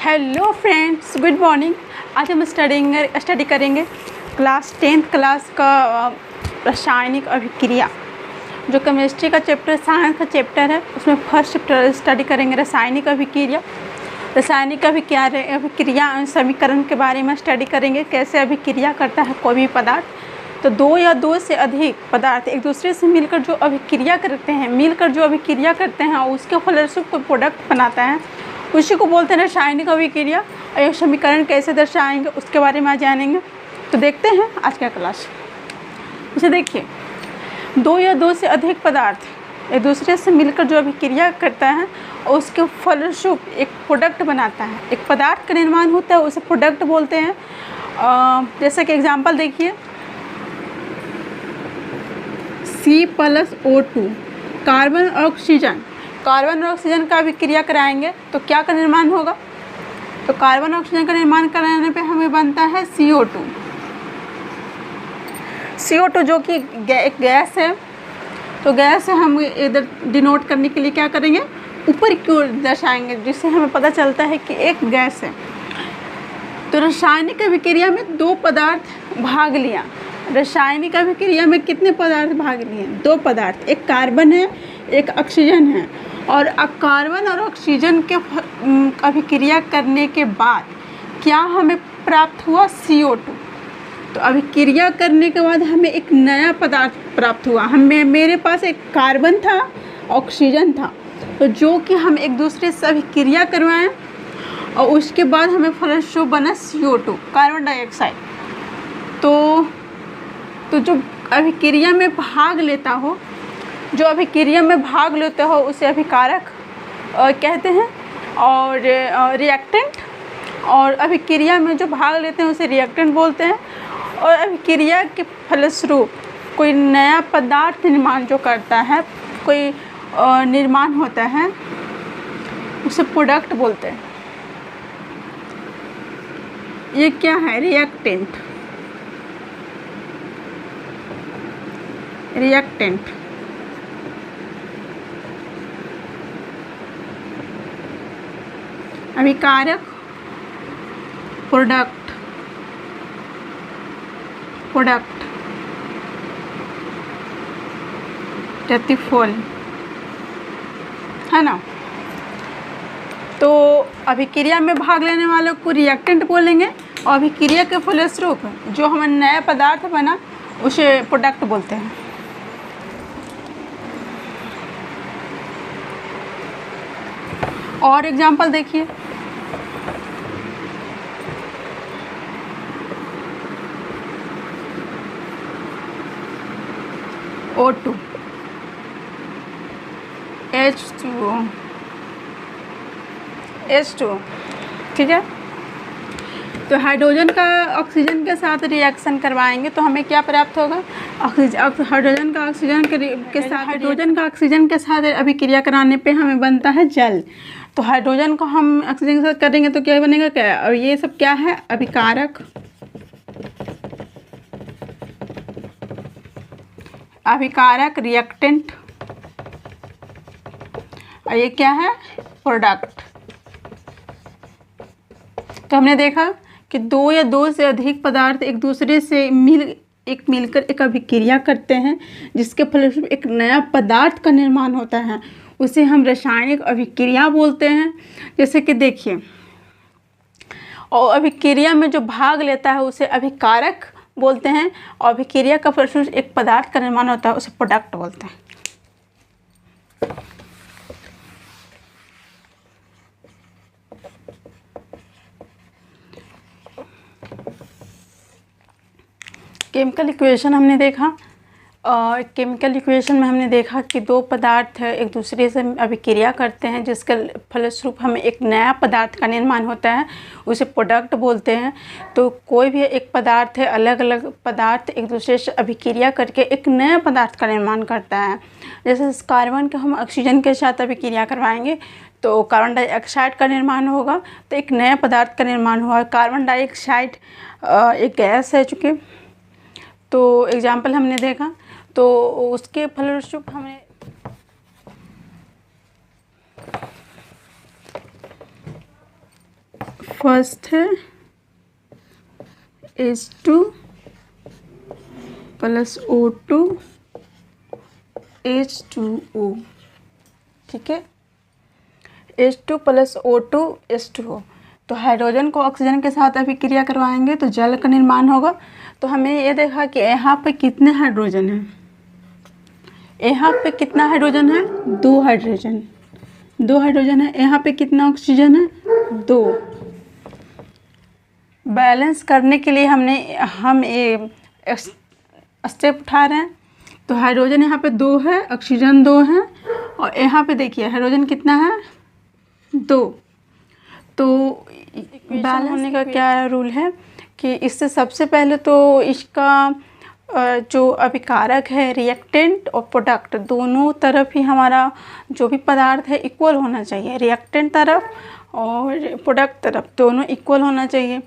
Hello friends, good morning. आज हम study करेंगे क्लास 10th क्लास का रासायनिक अभिक्रिया, जो केमिस्ट्री का चैप्टर, साइंस का चैप्टर है। उसमें फर्स्ट चैप्टर स्टडी करेंगे रासायनिक अभिक्रिया। रासायनिक अभिक्रिया समीकरण के बारे में स्टडी करेंगे, कैसे अभिक्रिया करता है कोई भी पदार्थ। तो दो या दो से अधिक पदार्थ एक दूसरे से मिलकर जो अभिक्रिया करते हैं उसके फलस्वरूप कोई प्रोडक्ट बनाता है, उसी को बोलते हैं रासायनिक अभिक्रिया। और ये समीकरण कैसे दर्शाएंगे उसके बारे में आज जानेंगे। तो देखते हैं आज का क्लास। इसे देखिए, दो या दो से अधिक पदार्थ एक दूसरे से मिलकर जो अभिक्रिया करता है और उसके फलस्वरूप एक प्रोडक्ट बनाता है। एक पदार्थ का निर्माण होता है, उसे प्रोडक्ट बोलते हैं। जैसे कि एग्जांपल देखिए, C+O2 कार्बन और ऑक्सीजन का अभिक्रिया कराएंगे तो क्या का निर्माण होगा। तो कार्बन और ऑक्सीजन का निर्माण कराने पे हमें बनता है CO2 जो कि एक गैस है। तो गैस है, हम इधर डिनोट करने के लिए क्या करेंगे, ऊपर की ओर दर्शाएंगे, जिससे हमें पता चलता है कि एक गैस है। तो रासायनिक अभिक्रिया में दो पदार्थ भाग लिया। रासायनिक अभिक्रिया में कितने पदार्थ भाग लिए? दो पदार्थ, एक कार्बन है, एक ऑक्सीजन है। और कार्बन और ऑक्सीजन के अभिक्रिया करने के बाद क्या हमें प्राप्त हुआ? CO2। तो अभिक्रिया करने के बाद हमें एक नया पदार्थ प्राप्त हुआ। मेरे पास एक कार्बन था, ऑक्सीजन था, तो जो कि हम एक दूसरे से अभिक्रिया करवाएं और उसके बाद हमें फलस्वरूप बना CO2, कार्बन डाइऑक्साइड। तो जो अभिक्रिया में भाग लेता हो उसे अभिकारक कहते हैं, और रिएक्टेंट। और अभिक्रिया में जो भाग लेते हैं उसे रिएक्टेंट बोलते हैं। और अभिक्रिया के फलस्वरूप कोई नया पदार्थ निर्माण जो करता है, कोई निर्माण होता है, उसे प्रोडक्ट बोलते हैं। ये क्या है? रिएक्टेंट। अभिकारक, प्रोडक्ट, प्रतिफल, है ना। तो अभिक्रिया में भाग लेने वालों को रिएक्टेंट बोलेंगे, और अभिक्रिया के फलस्वरूप जो हमें नया पदार्थ बना उसे प्रोडक्ट बोलते हैं। और एग्जांपल देखिए, O2, H2, ठीक है। तो हाइड्रोजन का ऑक्सीजन के साथ रिएक्शन करवाएंगे तो हमें क्या प्राप्त होगा? हाइड्रोजन का ऑक्सीजन के साथ अभिक्रिया कराने पे हमें बनता है जल। तो हाइड्रोजन को हम ऑक्सीजन के साथ करेंगे तो क्या बनेगा? क्या? और ये सब क्या है? अभिकारक, रिएक्टेंट। और ये क्या है? प्रोडक्ट। तो हमने देखा कि दो या दो से अधिक पदार्थ एक दूसरे से मिलकर एक अभिक्रिया करते हैं, जिसके फलस्वरूप एक नया पदार्थ का निर्माण होता है, उसे हम रासायनिक अभिक्रिया बोलते हैं। जैसे कि देखिए, और अभिक्रिया में जो भाग लेता है उसे अभिकारक बोलते हैं, और अभिक्रिया का फलस्वरूप एक पदार्थ का निर्माण होता है उसे प्रोडक्ट बोलते हैं। केमिकल इक्वेशन हमने देखा, और केमिकल इक्वेशन में हमने देखा कि दो पदार्थ एक दूसरे से अभिक्रिया करते हैं, जिसके फलस्वरूप हमें एक नया पदार्थ का निर्माण होता है, उसे प्रोडक्ट बोलते हैं। तो कोई भी एक पदार्थ है, अलग अलग पदार्थ एक दूसरे से अभिक्रिया करके एक नया पदार्थ का निर्माण करता है। जैसे कार्बन को हम ऑक्सीजन के साथ अभिक्रिया करवाएंगे तो कार्बन डाइऑक्साइड का निर्माण होगा, तो एक नया पदार्थ का निर्माण हुआ। कार्बन डाइऑक्साइड एक गैस है चूँकि, तो एग्जाम्पल हमने देखा। तो उसके फलस्वरूप हमें फर्स्ट है H2 प्लस O2 H2O, ठीक है, H2 प्लस O2 H2O। तो हाइड्रोजन को ऑक्सीजन के साथ अभिक्रिया करवाएंगे तो जल का निर्माण होगा। तो हमें ये देखा कि यहाँ पे कितने हाइड्रोजन हैं, यहाँ पे कितना हाइड्रोजन है, 2 हाइड्रोजन, 2 हाइड्रोजन है। यहाँ पे कितना ऑक्सीजन है, 2। बैलेंस करने के लिए हम ये स्टेप उठा रहे हैं। तो हाइड्रोजन यहाँ पे 2 है, ऑक्सीजन 2 है, और यहाँ पे देखिए हाइड्रोजन कितना है, 2। तो बैलेंस होने का क्या रूल है कि इससे सबसे पहले तो इसका जो अभिकारक है, रिएक्टेंट और प्रोडक्ट, दोनों तरफ ही हमारा जो भी पदार्थ है इक्वल होना चाहिए। रिएक्टेंट तरफ और प्रोडक्ट तरफ दोनों इक्वल होना चाहिए।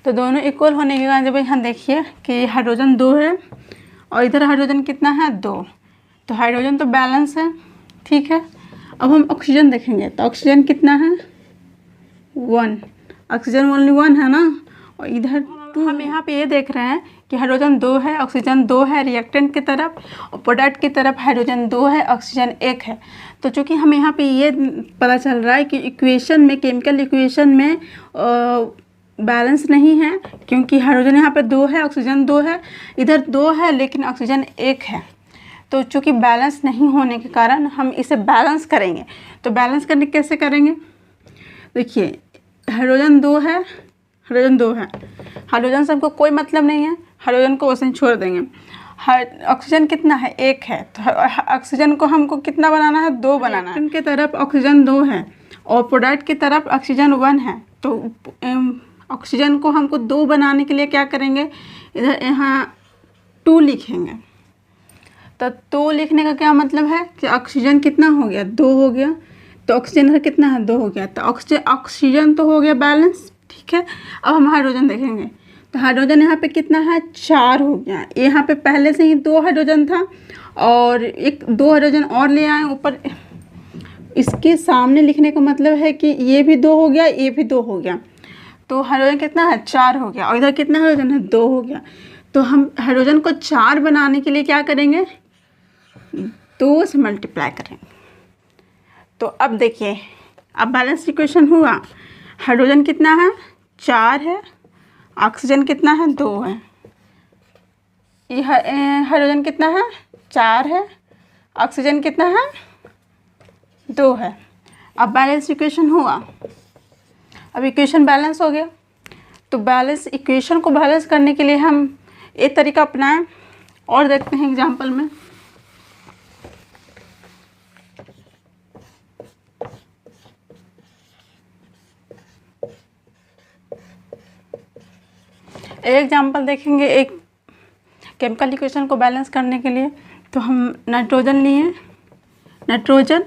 तो दोनों इक्वल होने के बाद जब यहाँ देखिए कि हाइड्रोजन 2 है और इधर हाइड्रोजन कितना है, 2। तो हाइड्रोजन तो बैलेंस है, ठीक है। अब हम ऑक्सीजन देखेंगे तो ऑक्सीजन कितना है, 1। ऑक्सीजन ओनली 1 है ना, और इधर 2। हम यहाँ पे ये देख रहे हैं कि हाइड्रोजन 2 है, ऑक्सीजन 2 है रिएक्टेंट की तरफ, और प्रोडक्ट की तरफ हाइड्रोजन 2 है, ऑक्सीजन 1 है। तो चूँकि हमें यहाँ पे ये पता चल रहा है कि इक्वेशन में, केमिकल इक्वेशन में बैलेंस नहीं है, क्योंकि हाइड्रोजन यहाँ पे 2 है, ऑक्सीजन 2 है, इधर 2 है लेकिन ऑक्सीजन 1 है। तो चूँकि बैलेंस नहीं होने के कारण हम इसे बैलेंस करेंगे। तो बैलेंस करने कैसे करेंगे, देखिए हाइड्रोजन 2 है, हाइड्रोजन 2 है, हाइड्रोजन से हमको कोई मतलब नहीं है, हाइड्रोजन को वैसे ही छोड़ देंगे। ऑक्सीजन कितना है, 1 है, तो ऑक्सीजन को हमको कितना बनाना है, 2 बनाना है। इनके तरफ ऑक्सीजन 2 है और प्रोडक्ट की तरफ ऑक्सीजन 1 है। तो ऑक्सीजन को हमको 2 बनाने के लिए क्या करेंगे, इधर यहाँ 2 लिखेंगे। तो 2 लिखने का क्या मतलब है कि ऑक्सीजन कितना हो गया, 2 हो गया। तो ऑक्सीजन इधर कितना है, 2 हो गया। तो ऑक्सीजन तो हो गया बैलेंस, ठीक है। अब हम हाइड्रोजन देखेंगे तो हाइड्रोजन यहाँ पे कितना है, 4 हो गया। यहाँ पे पहले से ही 2 हाइड्रोजन था और 2 हाइड्रोजन और ले आए ऊपर। इसके सामने लिखने का मतलब है कि ये भी 2 हो गया, ये भी 2 हो गया। तो हाइड्रोजन कितना है, 4 हो गया, और इधर कितना हाइड्रोजन है, 2 हो गया। तो हम हाइड्रोजन को 4 बनाने के लिए क्या करेंगे, 2 से मल्टीप्लाई करेंगे। तो अब देखिए, अब बैलेंस इक्वेशन हुआ। हाइड्रोजन कितना है, 4 है, ऑक्सीजन कितना है, 2 है। ये हाइड्रोजन कितना है, 4 है, ऑक्सीजन कितना है, 2 है। अब बैलेंस इक्वेशन हुआ। अब इक्वेशन बैलेंस हो गया। तो बैलेंस इक्वेशन को बैलेंस करने के लिए हम एक तरीका अपनाएं और देखते हैं एग्जाम्पल में। एक एग्जाम्पल देखेंगे एक केमिकल इक्वेशन को बैलेंस करने के लिए। तो हम नाइट्रोजन लिए, नाइट्रोजन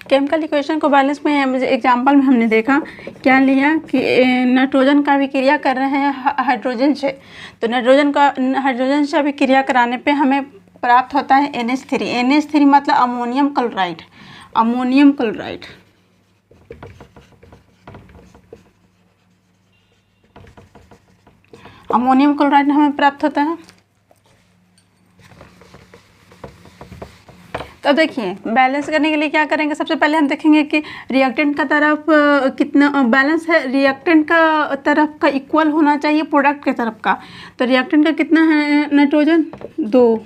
केमिकल इक्वेशन को बैलेंस में एग्जाम्पल में हमने देखा क्या लिया कि नाइट्रोजन का अभिक्रिया कर रहे हैं हाइड्रोजन से। तो हाइड्रोजन से अभिक्रिया कराने पे हमें प्राप्त होता है NH3। NH3 मतलब ammonium chloride, ammonium chloride. Ammonium chloride हमें प्राप्त होता है। तो देखिए बैलेंस करने के लिए क्या करेंगे, सबसे पहले हम देखेंगे कि रिएक्टेंट का तरफ कितना बैलेंस है। रिएक्टेंट का तरफ का इक्वल होना चाहिए प्रोडक्ट के तरफ का। तो रिएक्टेंट का कितना है, नाइट्रोजन 2,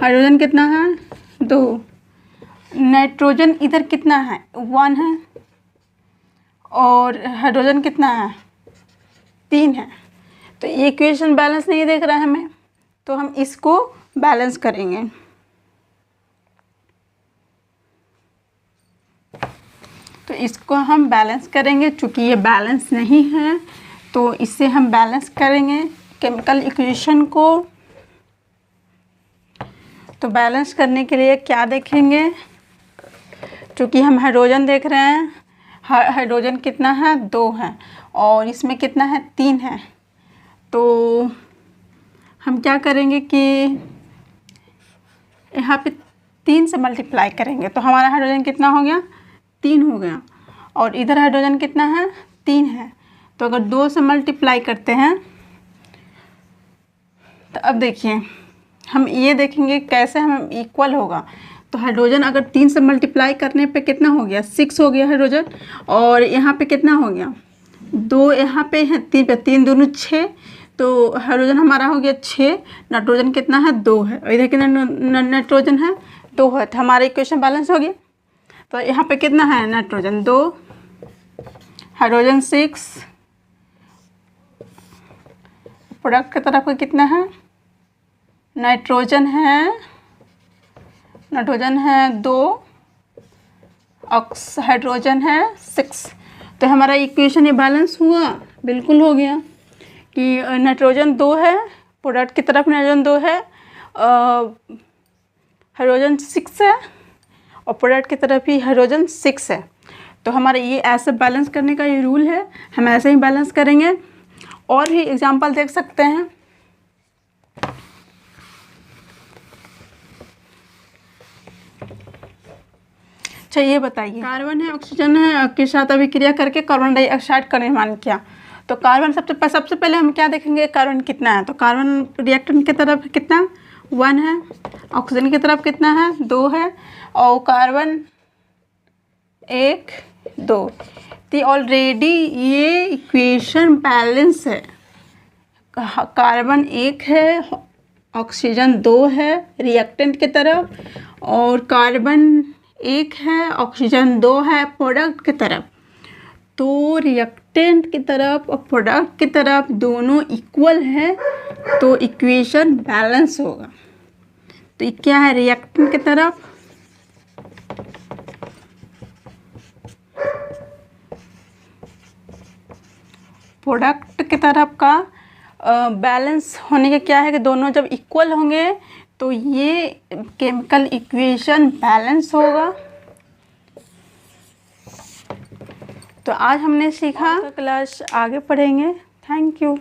हाइड्रोजन कितना है, 2, नाइट्रोजन इधर कितना है, 1 है, और हाइड्रोजन कितना है, 3 है। तो ये इक्वेशन बैलेंस नहीं देख रहा है हमें, तो हम इसको बैलेंस करेंगे। तो इसको हम बैलेंस करेंगे, चूँकि ये बैलेंस नहीं है तो इससे हम बैलेंस करेंगे केमिकल इक्वेशन को। तो बैलेंस करने के लिए क्या देखेंगे, चूँकि हम हाइड्रोजन देख रहे हैं, हाइड्रोजन कितना है, 2 है, और इसमें कितना है, 3 है। तो हम क्या करेंगे कि यहाँ पे 3 से मल्टीप्लाई करेंगे। तो हमारा हाइड्रोजन कितना हो गया, 3 हो गया, और इधर हाइड्रोजन कितना है, 3 है। तो अगर 2 से मल्टीप्लाई करते हैं तो अब देखिए हम ये देखेंगे कैसे हम इक्वल होगा। तो हाइड्रोजन अगर 3 से मल्टीप्लाई करने पे कितना हो गया, 6 हो गया हाइड्रोजन, और यहाँ पे कितना हो गया, 2 यहाँ पे है, 3 पे 3 दूनी 6, तो हाइड्रोजन हमारा हो गया 6, नाइट्रोजन कितना है, 2 है, और इधर कितना नाइट्रोजन है, 2 है। तो हमारा इक्वेशन बैलेंस हो गया। तो यहाँ पे कितना है, नाइट्रोजन 2, हाइड्रोजन 6, प्रोडक्ट की तरफ कितना है, नाइट्रोजन है 2, हाइड्रोजन है 6। तो हमारा इक्वेशन ये बैलेंस हुआ, बिल्कुल हो गया कि नाइट्रोजन 2 है, प्रोडक्ट की तरफ नाइट्रोजन 2 है, हाइड्रोजन 6 है, और प्रोडक्ट की तरफ ही हाइड्रोजन 6 है। तो हमारा ये ऐसे बैलेंस करने का ये रूल है, हम ऐसे ही बैलेंस करेंगे। और भी एग्जांपल देख सकते हैं। अच्छा ये बताइए, कार्बन है ऑक्सीजन है के साथ अभिक्रिया करके कार्बन डाइऑक्साइड का निर्माण किया। तो कार्बन सबसे पहले हम क्या देखेंगे, कार्बन कितना है। तो कार्बन रिएक्टेंट की तरफ कितना, 1 है, ऑक्सीजन की तरफ कितना है, 2 है, और कार्बन 1 2। तो ऑलरेडी ये इक्वेशन बैलेंस है। कार्बन 1 है, ऑक्सीजन 2 है रिएक्टेंट की तरफ, और कार्बन 1 है, ऑक्सीजन 2 है प्रोडक्ट की तरफ। तो रिएक्टेंट की तरफ और प्रोडक्ट की तरफ दोनों इक्वल है, तो इक्वेशन बैलेंस होगा। तो ये क्या है, रिएक्टेंट की तरफ प्रोडक्ट की तरफ का बैलेंस होने के क्या है कि दोनों जब इक्वल होंगे तो ये केमिकल इक्वेशन बैलेंस होगा। तो आज हमने सीखा, क्लास आगे पढ़ेंगे। Thank you.